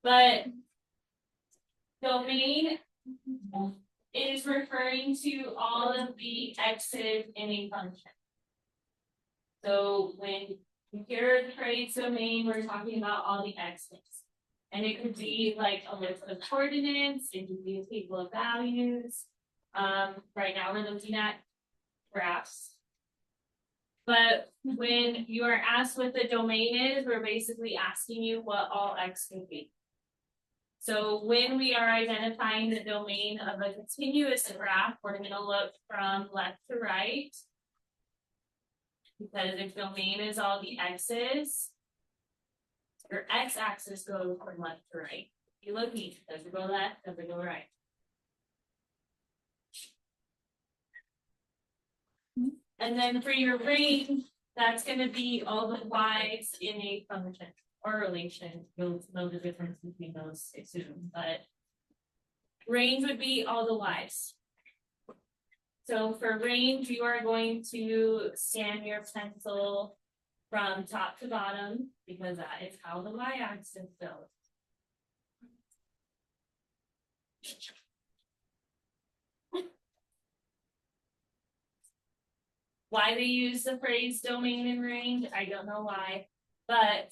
But domain is referring to all of the x's in a function. So when you hear the phrase domain, we're talking about all the x's. And it could be like a list of coordinates, it could be a table of values. Right now we're looking at graphs. But when you are asked what the domain is, we're basically asking you what all x can be. So when we are identifying the domain of a continuous graph, we're going to look from left to right. Because if domain is all the x's, your x-axis goes from left to right. If you look each, does it go left, does it go right? And then for your range, that's going to be all the y's in a function or relation. You'll know the difference between those soon, but range would be all the y's. So for range, you are going to scan your pencil from top to bottom because that is how the y-axis goes. Why they use the phrase domain and range, I don't know why, but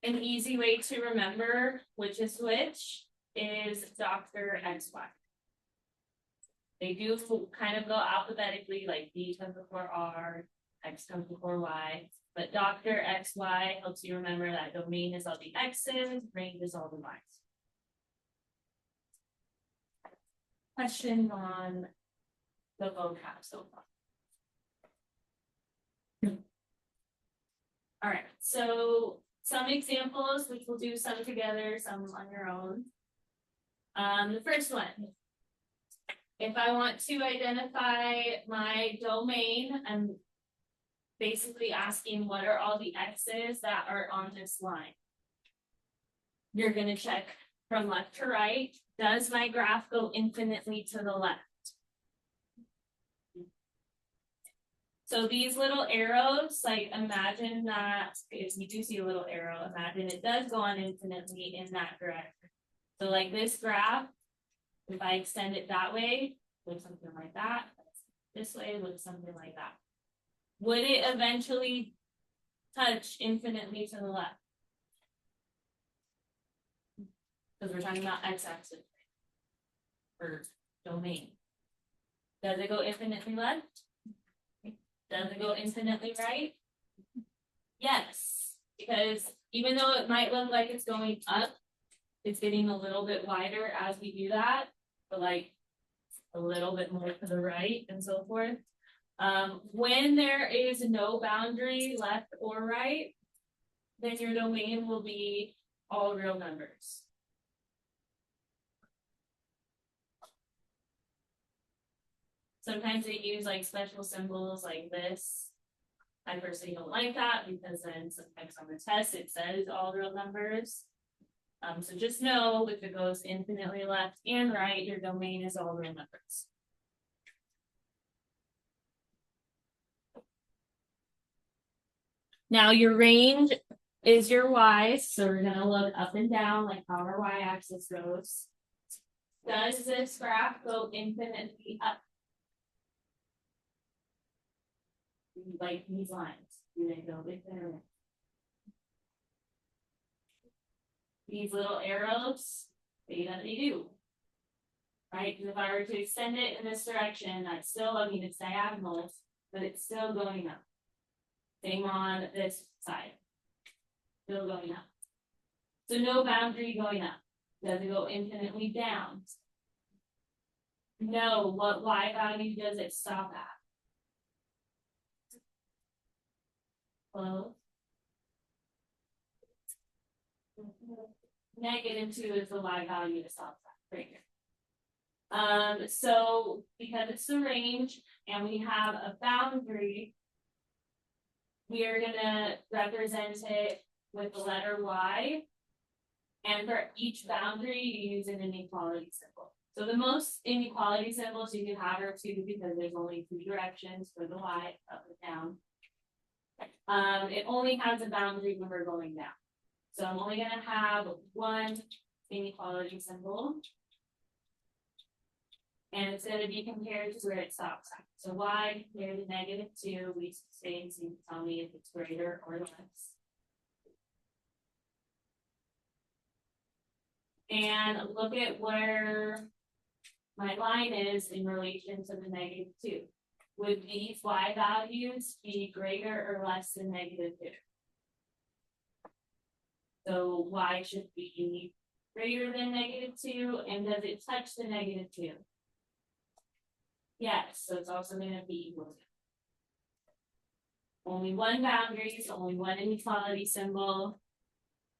an easy way to remember which is which is Dr. XY. They do kind of go alphabetically, like D comes before R, X comes before Y, but Dr. XY helps you remember that domain is all the X's, range is all the Y's. Question on the vocab so far. All right, so some examples, which we'll do some together, some on your own. The first one, if I want to identify my domain, I'm basically asking what are all the x's that are on this line. You're going to check from left to right. Does my graph go infinitely to the left? So these little arrows, like imagine that if you do see a little arrow, imagine it does go on infinitely in that direction. So like this graph, if I extend it that way, looks something like that. This way looks something like that. Would it eventually touch infinitely to the left? Because we're talking about x-axis or domain. Does it go infinitely left? Does it go infinitely right? Yes, because even though it might look like it's going up, it's getting a little bit wider as we do that, but like a little bit more to the right and so forth. When there is no boundary left or right, then your domain will be all real numbers. Sometimes they use like special symbols like this. I personally don't like that because then sometimes on the test it says all real numbers. So just know if it goes infinitely left and right, your domain is all real numbers. Now your range is your y's, so we're going to look up and down like how our y-axis goes. Does this graph go infinitely up? Like these lines, do they go infinitely? These little arrows, they do. Right? Because if I were to extend it in this direction, that's still, I mean, it's diagonal, but it's still going up. Same on this side. Still going up. So no boundary going up. Does it go infinitely down? No. What y value does it stop at? Close. -2 is the y value to stop that right here. So because it's the range and we have a boundary, we are going to represent it with the letter y. And for each boundary, you use an inequality symbol. So the most inequality symbols you can have are 2 because there's only 2 directions for the y, up and down. It only has a boundary when we're going down. So I'm only gonna have one inequality symbol. And it's gonna be compared to where it stops at. So y compared to -2, we say, so you can tell me if it's greater or less. And look at where my line is in relation to the -2. Would these y values be greater or less than -2? So y should be greater than -2, and does it touch the -2? Yes, so it's also gonna be equal to. Only one boundary, so only one inequality symbol.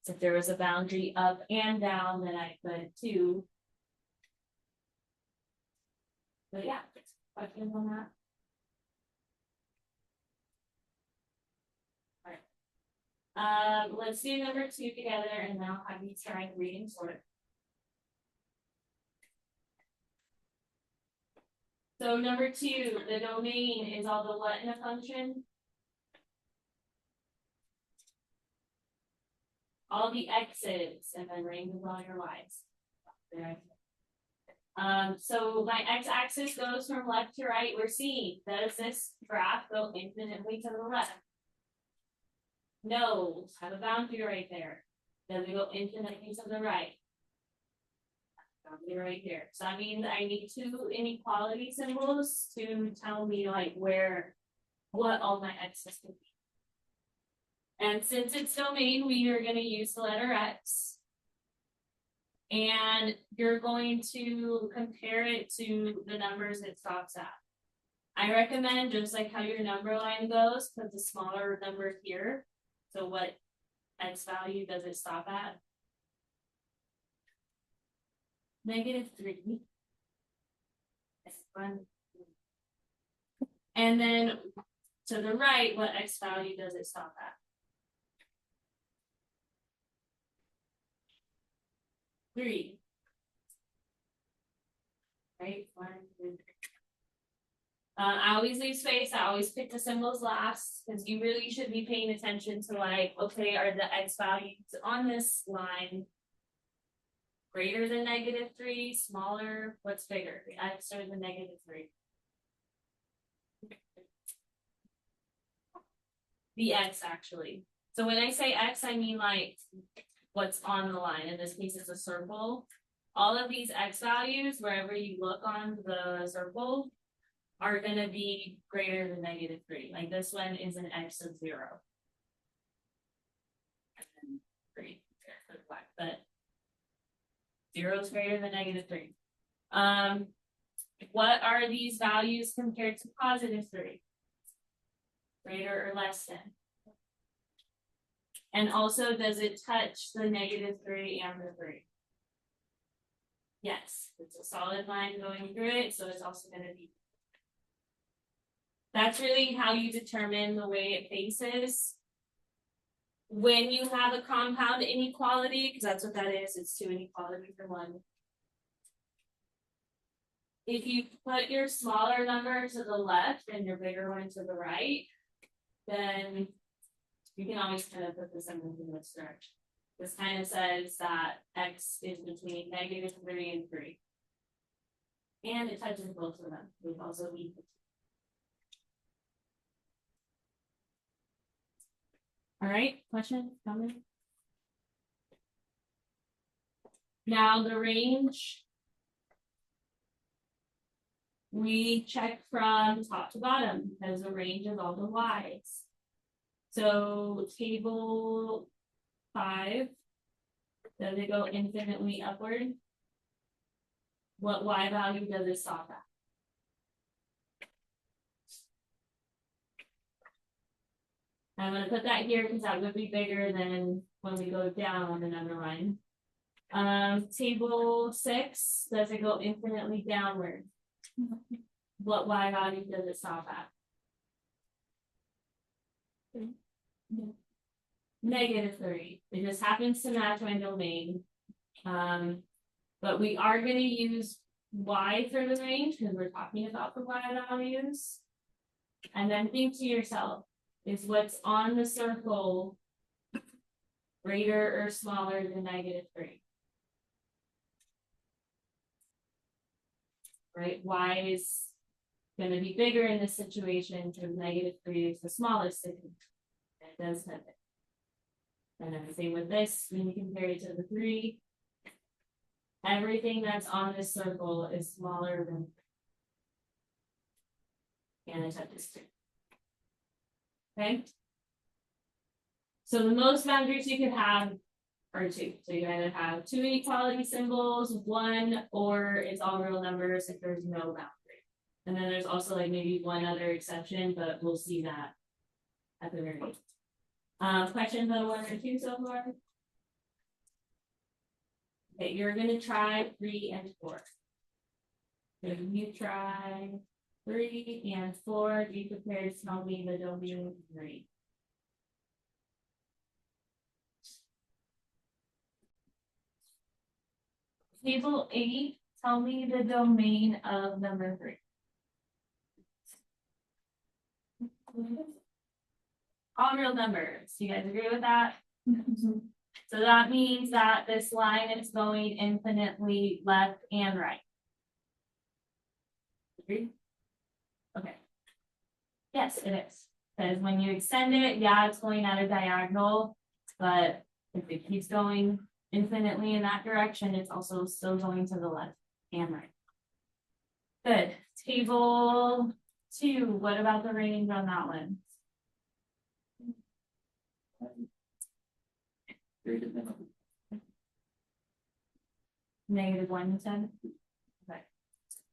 So if there was a boundary up and down, then I put 2. But yeah, questions on that? Alright. Let's do number 2 together, and then I'll have you try reading sort. So number 2, the domain is all the what in a function? All the x's, and then range of all your y's. There. So my x-axis goes from left to right. We're seeing, does this graph go infinitely to the left? No, have a boundary right there. Does it go infinitely to the right? Boundary right here. So that means I need 2 inequality symbols to tell me like what all my x's could be. And since it's domain, we are going to use the letter x. And you're going to compare it to the numbers it stops at. I recommend, just like how your number line goes, put the smaller number here. So what x value does it stop at? -3. And then to the right, what x value does it stop at? 3. Right? 1, 2, 3. I always leave space. I always pick the symbols last because you really should be paying attention to like, okay, are the x values on this line greater than -3, smaller? What's bigger, the x or the -3? The x, actually. So when I say x, I mean like what's on the line. In this case, it's a circle. All of these x values, wherever you look on the circle, are going to be greater than -3. Like this one is an x of 0. And then 3, but 0 is greater than -3. What are these values compared to +3? Greater or less than? And also, does it touch the -3 and the 3? Yes, it's a solid line going through it, so it's also going to be. That's really how you determine the way it faces. When you have a compound inequality, because that's what that is, it's 2 inequalities for 1. If you put your smaller number to the left and your bigger one to the right, then you can always kind of put this in this direction. This kind of says that x is between -3 and 3. And it touches both of them. We've also equal. All right, question, comment? Now the range, we check from top to bottom because the range is all the y's. So table 5, does it go infinitely upward? What y value does it stop at? I'm going to put that here because that would be bigger than when we go down on another line. Table 6, does it go infinitely downward? What y value does it stop at? -3. It just happens to match my domain. But we are going to use y for the range because we're talking about the y values. And then think to yourself, is what's on the circle greater or smaller than -3. Right, y is gonna be bigger in this situation because -3 is the smallest thing. It does have it. And then same with this, when you compare it to the 3. Everything that's on this circle is smaller than. And it touches 2. Okay. So the most boundaries you could have are 2. So you either have 2 inequality symbols, 1, or it's all real numbers if there's no boundary. And then there's also like maybe one other exception, but we'll see that at the very end. Questions on 1 or 2 so far? Okay, you're gonna try 3 and 4. So you try 3 and 4. Be prepared to tell me the domain of 3. Table 8, tell me the domain of number 3. All real numbers. You guys agree with that? So that means that this line is going infinitely left and right. Agree? Okay. Yes, it is. Because when you extend it, yeah, it's going at a diagonal, but if it keeps going infinitely in that direction, it's also still going to the left and right. Good. Table 2, what about the range on that one? -1 to 10. Okay.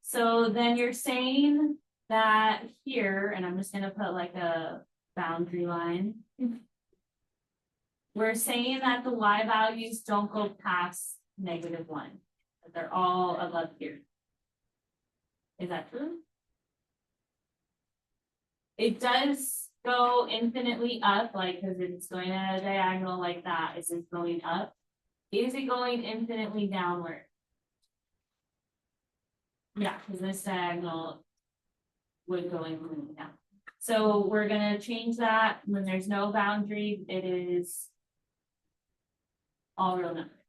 So then you're saying that here, and I'm just gonna put like a boundary line. We're saying that the y values don't go past -1, that they're all above here. Is that true? It does go infinitely up, like because it's going at a diagonal like that. Is it going up? Is it going infinitely downward? Yeah, because this diagonal would go infinitely down. So we're gonna change that. When there's no boundary, it is all real numbers.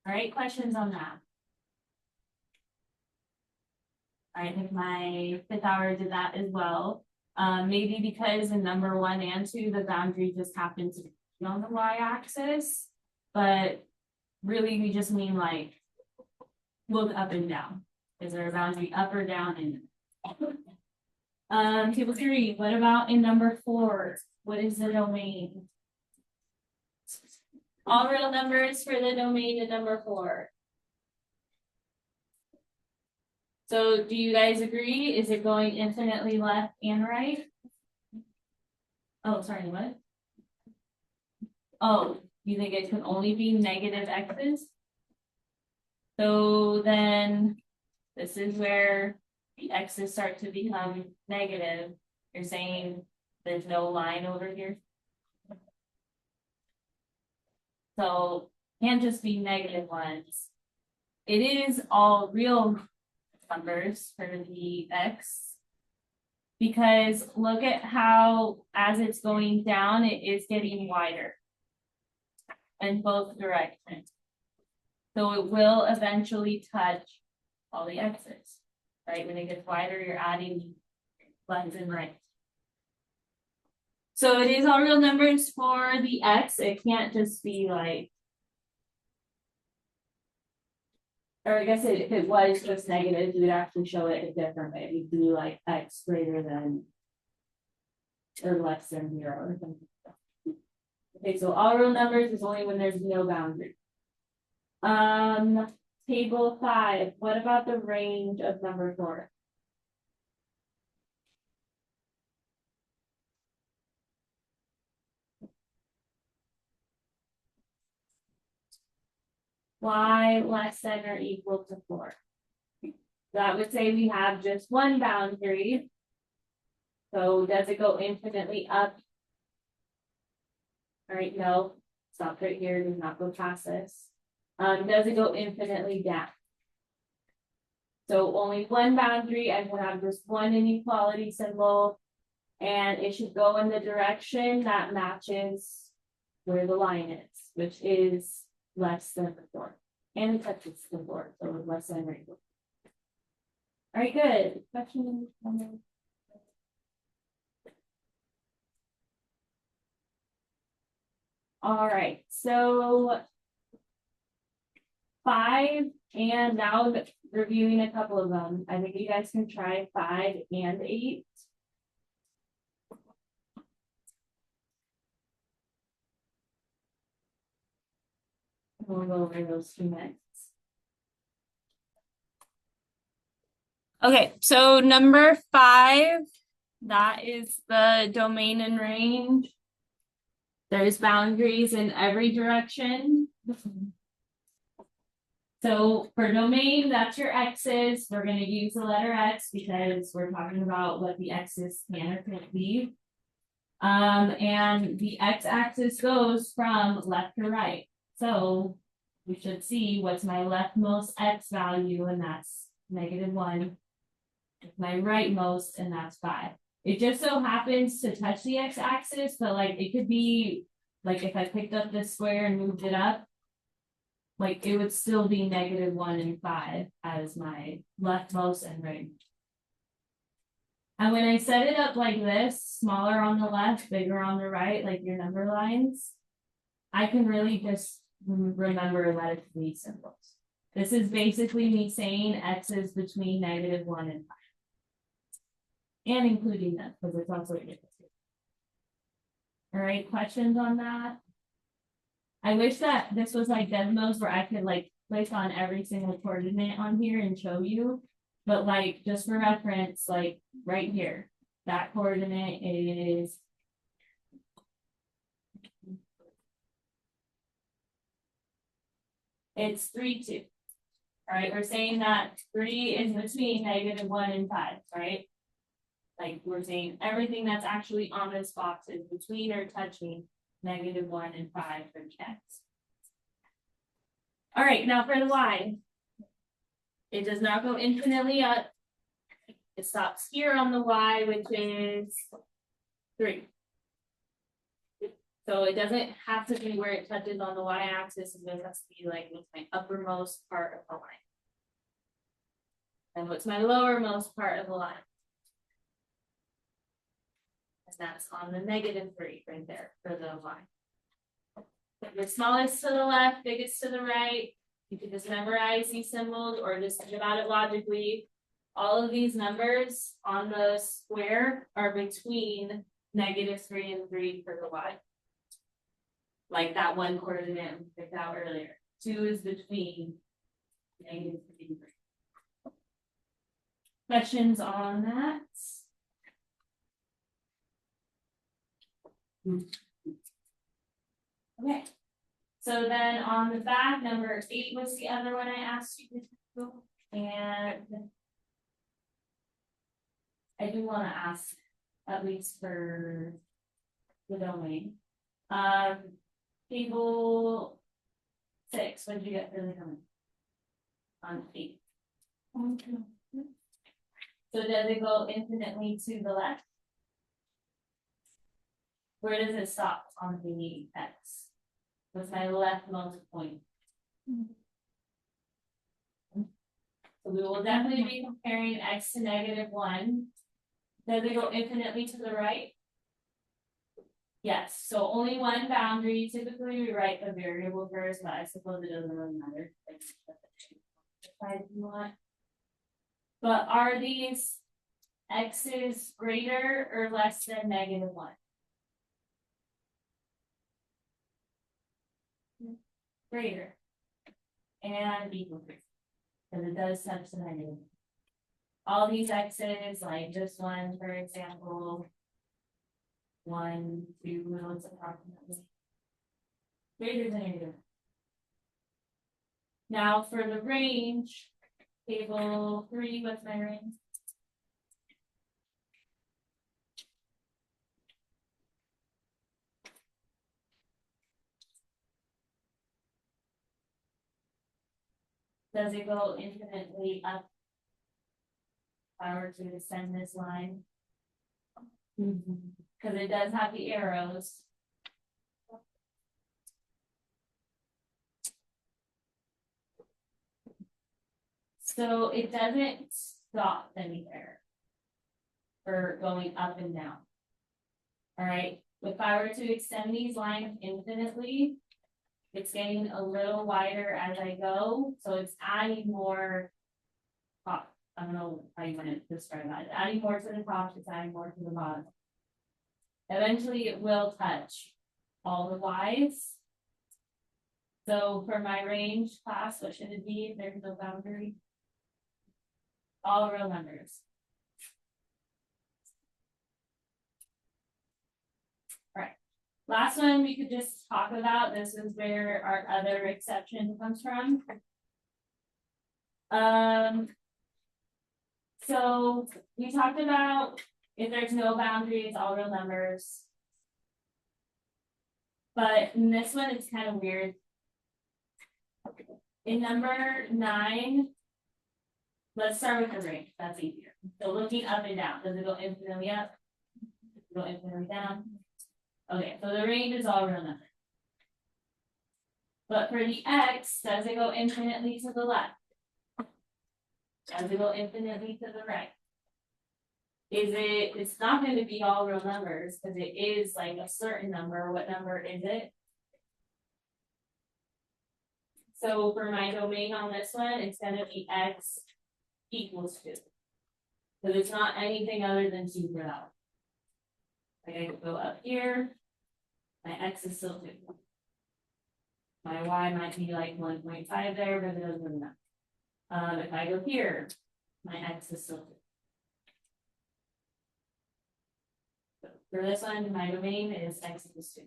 All right, questions on that? I think my 5th hour did that as well. Maybe because in number 1 and 2, the boundary just happened to be on the y-axis, but really we just mean like look up and down. Is there a boundary up or down? And table 3, what about in number 4? What is the domain? All real numbers for the domain in number 4. So do you guys agree? Is it going infinitely left and right? Oh, sorry, what? Oh, you think it can only be negative x's? So then this is where the x's start to become negative. You're saying there's no line over here. So can't just be negative ones. It is all real numbers for the x, because look at how as it's going down, it is getting wider in both directions. So it will eventually touch all the x's, right? When it gets wider, you're adding left and right. So it is all real numbers for the x. It can't just be like, or I guess if it was just negative, you would actually show it a different way. We'd do like x greater than or less than 0 or something. Okay, so all real numbers is only when there's no boundary. Table 5, what about the range of number 4? Y less than or equal to 4. That would say we have just one boundary. So does it go infinitely up? All right, no, stop right here, does not go past this. Does it go infinitely down? So only one boundary, and we'll have just one inequality symbol. And it should go in the direction that matches where the line is, which is less than the floor. And it touches the floor, so less than right. All right, good. Question. All right, so 5, and now reviewing a couple of them. I think you guys can try 5 and 8. We'll go over those 2 next. Okay, so number 5, that is the domain and range. There's boundaries in every direction. So for domain, that's your x's. We're going to use the letter x because we're talking about what the x's can or can't be. And the x-axis goes from left to right. So we should see what's my leftmost x value, and that's -1. My rightmost, and that's 5. It just so happens to touch the x-axis, but like it could be like if I picked up this square and moved it up, like it would still be -1 and 5 as my leftmost and right. And when I set it up like this, smaller on the left, bigger on the right, like your number lines, I can really just remember that it's these symbols. This is basically me saying x is between -1 and 5. And including that, because it's also different. All right, questions on that? I wish that this was like Desmos where I could like place on every single coordinate on here and show you. But like, just for reference, like right here, that coordinate is it's 3, 2. All right, we're saying that 3 is between -1 and 5, right? Like we're saying everything that's actually on this box is between or touching -1 and 5 for the x. All right, now for the y. It does not go infinitely up. It stops here on the y, which is 3. So it doesn't have to be where it touches on the y-axis. It just has to be like what's my uppermost part of the line. And what's my lowermost part of the line. And that's on the -3 right there for the y. The smallest to the left, biggest to the right. You can just memorize these symbols or just think about it logically. All of these numbers on the square are between -3 and 3 for the y. Like that one coordinate we picked out earlier. 2 is between -3 and 3. Questions on that? Okay. So then on the back, number 8 was the other one I asked you to do. And I do want to ask, at least for the domain. Table 6, what did you get for the domain? On 8. So does it go infinitely to the left? Where does it stop on the x? What's my leftmost point? So we will definitely be comparing x to -1. Does it go infinitely to the right? Yes, so only one boundary. Typically we write the variable first, but I suppose it doesn't really matter. But are these x's greater or less than -1? Greater. And equal to, because it does touch the negative. All these x's, like this one, for example, 1, 2, it's approximately greater than negative. Now for the range, table 3, what's my range? Does it go infinitely up? If I were to descend this line, Because it does have the arrows. So it doesn't stop anywhere for going up and down. All right, if I were to extend these lines infinitely, it's getting a little wider as I go, so it's adding more. I don't know how you want to describe that. It's adding more to the top, it's adding more to the bottom. Eventually, it will touch all the Y's. So for my range class, what should it be if there's no boundary? All real numbers. All right. Last one we could just talk about. This is where our other exception comes from. So we talked about if there's no boundaries, all real numbers. But in this one, it's kind of weird. In number 9, let's start with the range. That's easier. So looking up and down, does it go infinitely up? Does it go infinitely down? Okay, so the range is all real numbers. But for the x, does it go infinitely to the left? Does it go infinitely to the right? It's not going to be all real numbers because it is like a certain number. What number is it? So for my domain on this one, it's going to be x equals 2. Because it's not anything other than 2 for that one. Okay, go up here. My x is still 2. My y might be like 1.5 there, but it doesn't matter. If I go here, my x is still 2. So for this one, my domain is x equals 2.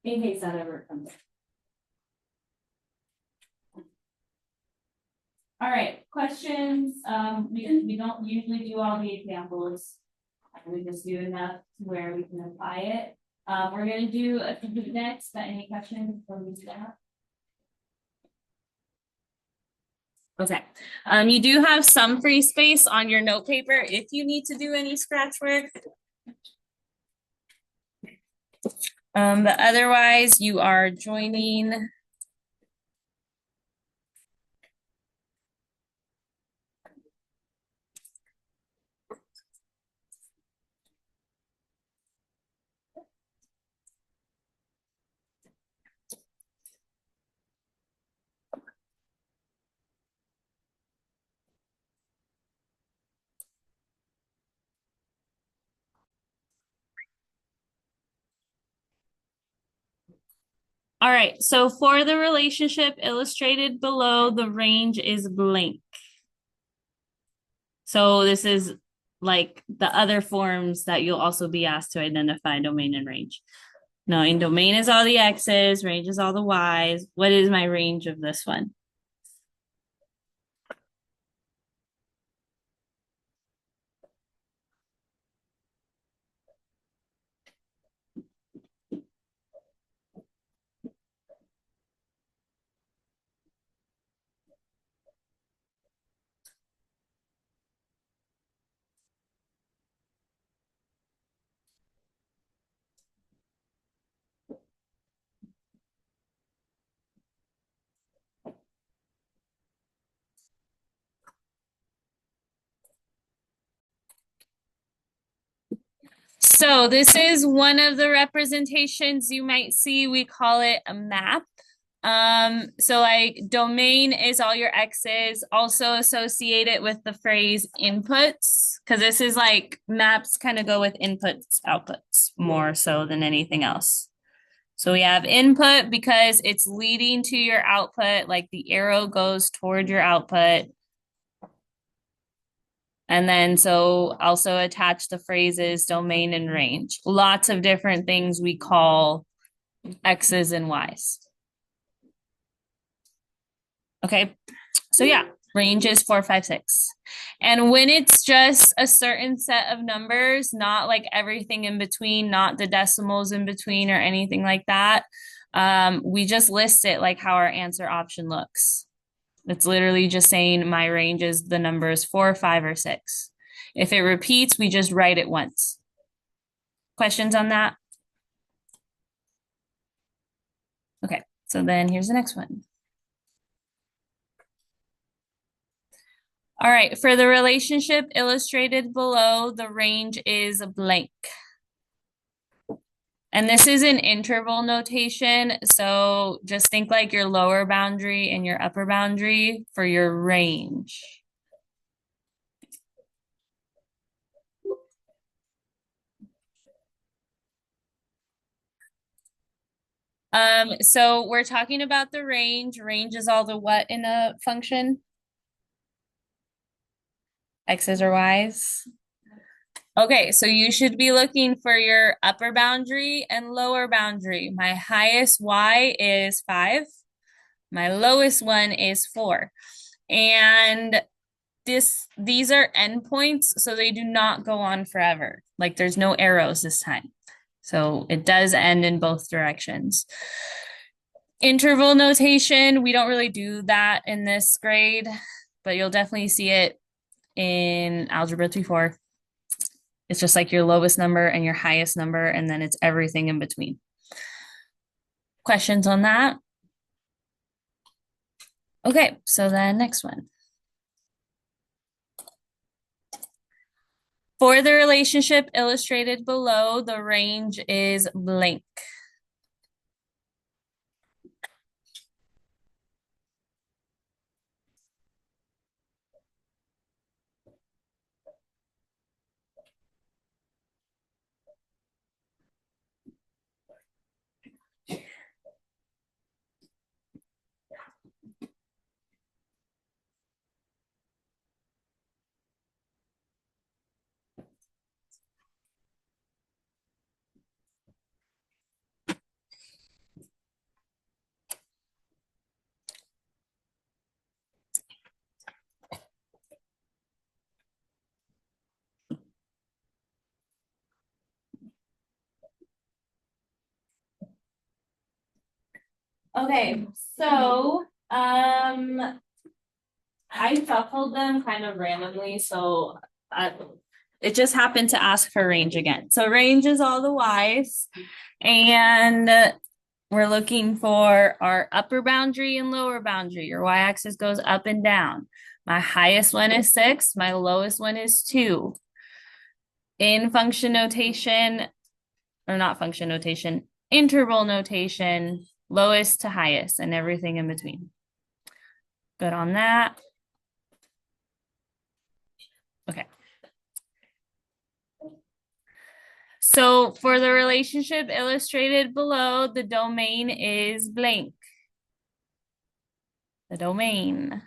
In case that ever comes up. All right, questions. We don't usually do all the examples. We just do enough to where we can apply it. We're going to do a complete next, but any questions before we do that? Okay. You do have some free space on your note paper if you need to do any scratch work. But otherwise, you are joining. All right, so for the relationship illustrated below, the range is blank. So this is like the other forms that you'll also be asked to identify domain and range. No, in domain is all the x's, range is all the y's. What is my range of this one? So this is one of the representations you might see. We call it a map. So like domain is all your x's, also associate it with the phrase inputs, because this is like maps kind of go with inputs, outputs more so than anything else. So we have input because it's leading to your output, like the arrow goes toward your output. And then so also attach the phrases domain and range. Lots of different things we call x's and y's. Okay, so yeah, range is 4, 5, 6. And when it's just a certain set of numbers, not like everything in between, not the decimals in between or anything like that, we just list it like how our answer option looks. It's literally just saying my range is the numbers 4, 5, or 6. If it repeats, we just write it once. Questions on that? Okay, so then here's the next one. All right, for the relationship illustrated below, the range is blank. And this is an interval notation, so just think like your lower boundary and your upper boundary for your range. So we're talking about the range. Range is all the what in a function? X's or Y's? Okay, so you should be looking for your upper boundary and lower boundary. My highest Y is 5. My lowest one is 4. And these are endpoints, so they do not go on forever. Like there's no arrows this time. So it does end in both directions. Interval notation, we don't really do that in this grade, but you'll definitely see it in Algebra 2-4. It's just like your lowest number and your highest number, and then it's everything in between. Questions on that? Okay, so then next one. For the relationship illustrated below, the range is blank. Okay, so I shuffled them kind of randomly, so it just happened to ask for range again. So range is all the Y's, and we're looking for our upper boundary and lower boundary. Your y-axis goes up and down. My highest one is 6, my lowest one is 2. In function notation, or not function notation, interval notation, lowest to highest and everything in between. Good on that. Okay. So for the relationship illustrated below, the domain is blank. The domain.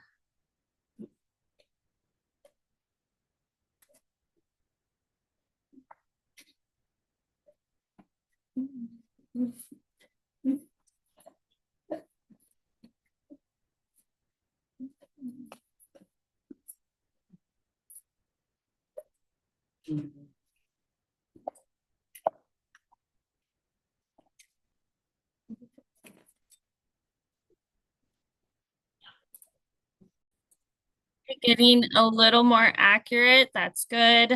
Getting a little more accurate, that's good.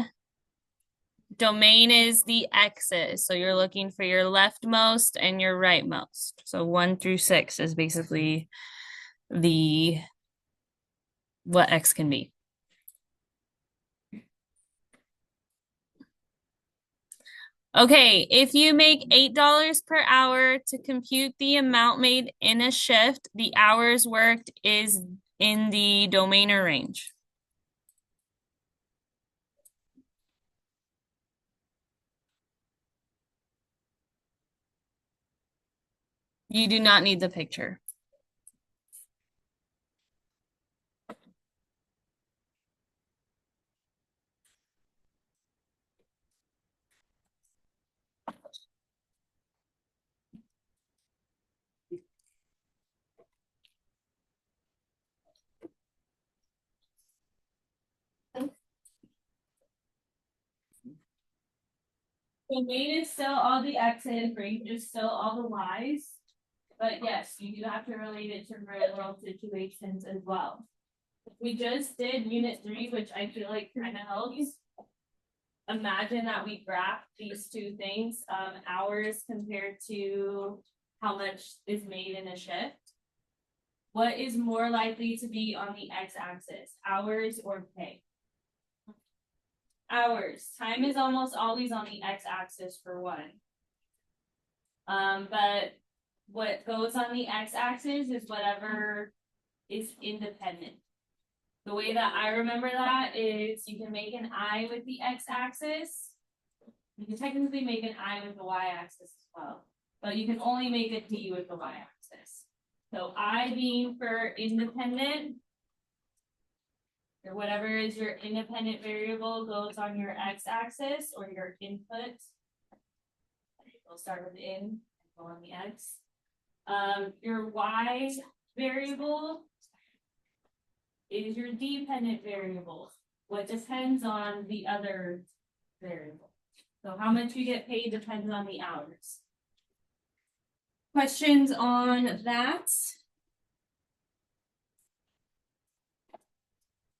Domain is the x's, so you're looking for your leftmost and your rightmost. So 1 through 6 is basically the what x can be. Okay, if you make $8 per hour to compute the amount made in a shift, the hours worked is in the domain or range. You do not need the picture. Domain is still all the x's, range is still all the y's. But yes, you do have to relate it to real world situations as well. We just did unit 3, which I feel like kind of helps. imagine that we graph these two things, hours compared to how much is made in a shift. What is more likely to be on the x-axis, hours or pay? Hours. Time is almost always on the x-axis for one. But what goes on the x-axis is whatever is independent. The way that I remember that is you can make an I with the x-axis. You can technically make an I with the y-axis as well, but you can only make a D with the y-axis. So I being for independent, or whatever is your independent variable goes on your x-axis or your input. We'll start with in and go on the x. Your y variable is your dependent variable, what depends on the other variable. So how much you get paid depends on the hours. Questions on that?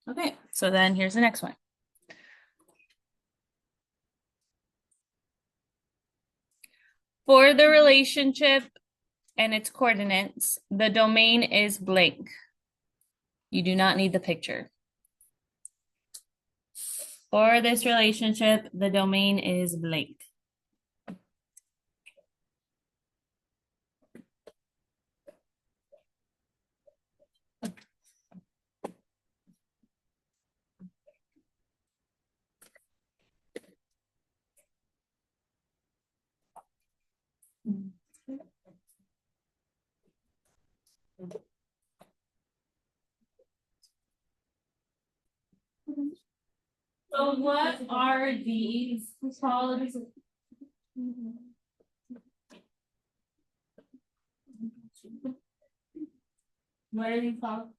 Okay, so then here's the next one. For the relationship and its coordinates, the domain is blank. You do not need the picture. For this relationship, the domain is blank. So what are these called? What are these called?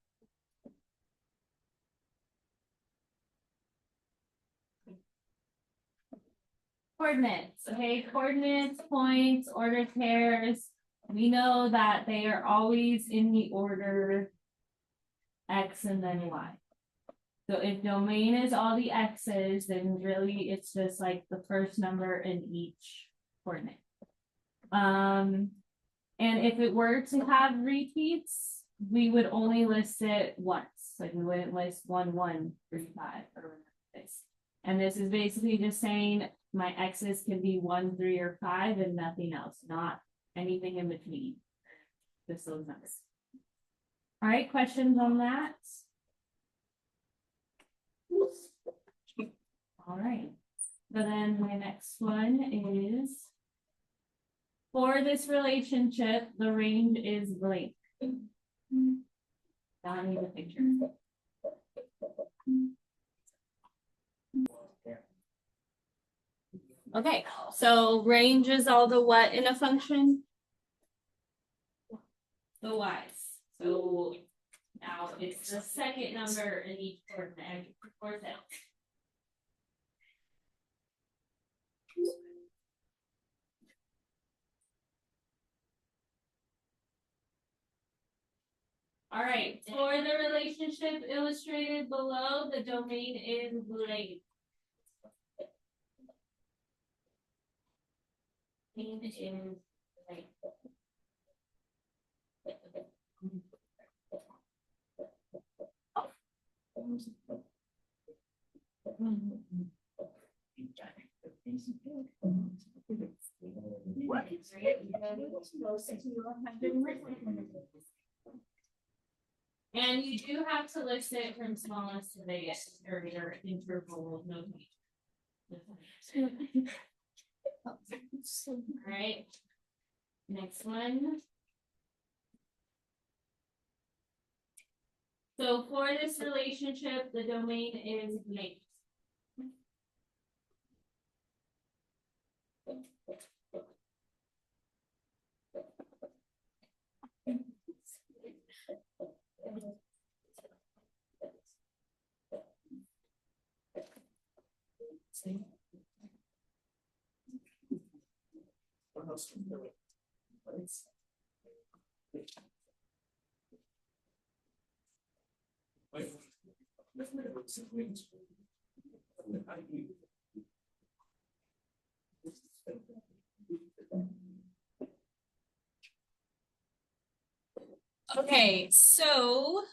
Coordinates, okay, coordinates, points, ordered pairs. We know that they are always in the order X and then Y. So if domain is all the X's, then really it's just like the first number in each coordinate. And if it were to have repeats, we would only list it once. Like we wouldn't list 1, 1, 3, 5 or whatever this. And this is basically just saying my X's can be 1, 3, or 5 and nothing else, not anything in between. Just those numbers. All right, questions on that? All right. So then my next one is for this relationship, the range is blank. Now I need a picture. Okay, so range is all the what in a function? The y's. So now it's the second number in each coordinate. All right, for the relationship illustrated below, the domain is blank. Domain is blank. And you do have to list it from smallest to biggest or your interval notation. All right. Next one. So for this relationship, the domain is blank. Okay, so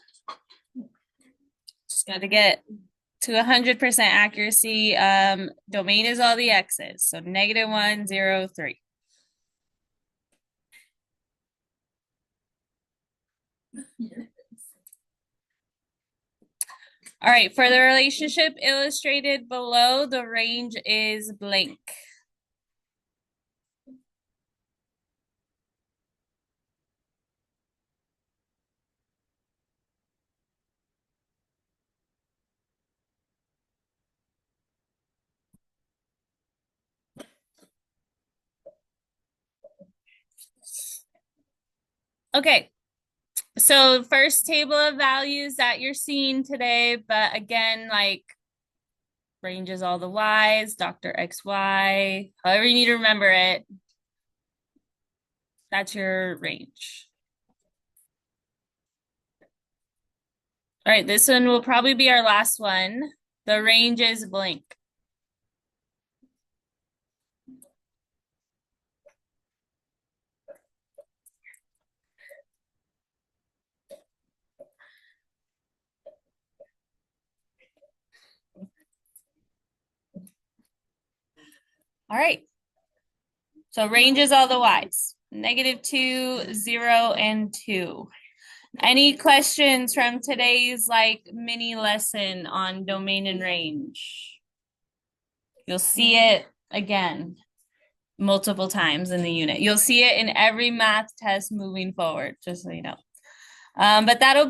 just got to get to 100% accuracy. Domain is all the x's, so -1, 0, 3. All right, for the relationship illustrated below, the range is blank. Okay, so first table of values that you're seeing today, but again, like ranges all the y's, Dr. XY, however you need to remember it. That's your range. All right, this one will probably be our last one. The range is blank. All right. So range is all the y's. -2, 0, and 2. Any questions from today's like mini lesson on domain and range? You'll see it again multiple times in the unit. You'll see it in every math test moving forward, just so you know. But that'll